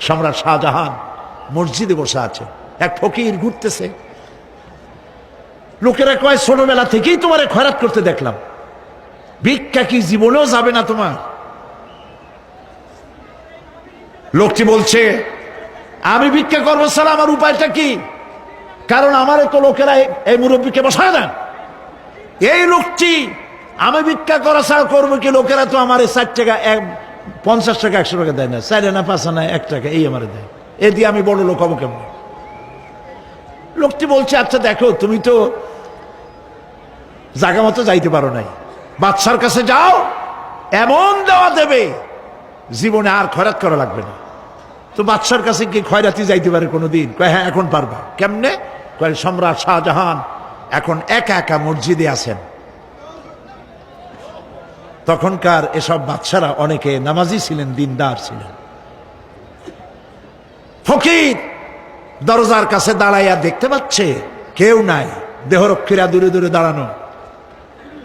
সম্রাট শাহজাহান মসজিদে বসে আছে, এক ফকির ঘুরতেছে। লোকেরা কয় ছোটবেলা থেকেই তোমারে খয়রাত করতে দেখলাম, ভিক্ষা কি জীবনেও যাবে না তোমার? লোকটি বলছে আমি ভিক্ষা করবো স্যার, আমার উপায়টা কি? কারণ আমারে তো লোকেরা এই মুরব্বীকে বসায় না। এই লোকটি আমি ভিক্ষা করা ছাড়া করবো কি? লোকেরা তো আমার 60 টাকা 50 টাকা 100 টাকা দেয় না, 4 আনা 5 আনা 1 টাকা এই আমার দেয়, এ দিয়ে আমি বড় লোক হবো কেমন? লোকটি বলছে আচ্ছা দেখো, তুমি তো জায়গা মতো যাইতে পারো নাই, বাদশার কাছে যাও, এমন দেওয়া দেবে জীবনে আর খয়রাত করা লাগবে না। তো বাদশার কাছে কি খয়রাতি যাইতে পারে কোনোদিন? কয় হ্যাঁ এখন পারবা। কেমনে? কয় সম্রাট শাহজাহান এখন একা একা মসজিদে আছেন। তখনকার এসব বাদশারা অনেকে নামাজি ছিলেন, দিনদার ছিলেন। ফকির দরজার কাছে দাঁড়াইয়া দেখতে পাচ্ছে কেউ নাই, দেহরক্ষীরা দূরে দূরে দাঁড়ানো।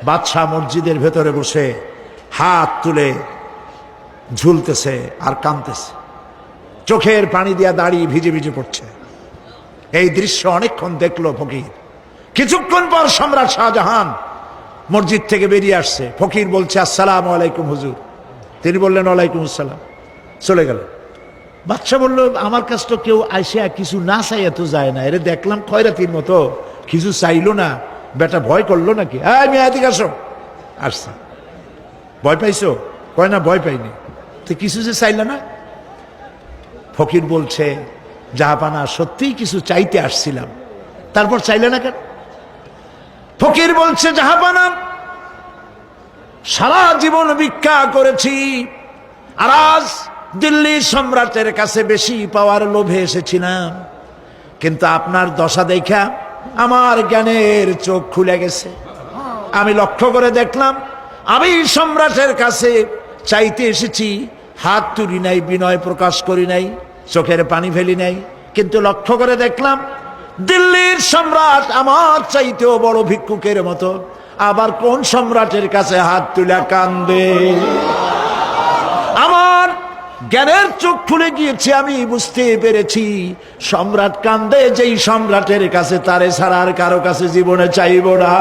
বাদশাহ মসজিদের ভেতরে বসে হাত তুলে ঝুলতেছে আর কাঁদতেছে, চোখের পানি দিয়া দাঁড়িয়ে ভিজে ভিজে পড়ছে। এই দৃশ্য অনেকক্ষণ দেখলো ফকির। কিছুক্ষণ পর সম্রাট শাহজাহান মসজিদ থেকে বেরিয়ে আসছে। ফকির বলছে আসসালামু আলাইকুম হুজুর। তিনি বললেন ওয়ালাইকুম আসসালাম, চলে গেল। বাদশা বলল আমার কাছে তো কেউ আইসা কিছু না চাইয়া তো যায় না, এরে দেখলাম খয়রাতির মতো কিছু চাইলো না, বেটা ভয় করলো নাকি? আমি এদিকে আসো। আসছে। ভয় পাইছো? কয় না ভয় পাইনি। তো কিছু যে চাইলে না? ফকির বলছে জাহাপানা সত্যিই কিছু চাইতে আসছিলাম, তারপর চাইলে না কেন? ফকির বলছে জাহাপানা সারা জীবন ভিক্ষা করেছি, আর আজ দিল্লি সম্রাটের কাছে বেশি পাওয়ার লোভে এসেছিলাম, কিন্তু আপনার দশা দেখা আমার জ্ঞানের চোখ খুলে গেছে। আমি লক্ষ্য করে দেখলাম আমি সম্রাটের কাছে চাইতে এসেছি, হাত তুলি নাই, বিনয় প্রকাশ করি নাই, চোখের পানি ফেলি নাই, কিন্তু লক্ষ্য করে দেখলাম দিল্লির সম্রাট আমার চাইতেও বড় ভিক্ষুকের মতো। আবার কোন সম্রাটের কাছে হাত তুলে কান্দে? আমার জ্ঞানের চোখ খুলে গিয়েছে, আমি বুঝতে পেরেছি সম্রাট কান্দে যেই সম্রাটের কাছে, তারে ছাড়া আর কারো কাছে জীবনে চাইব না।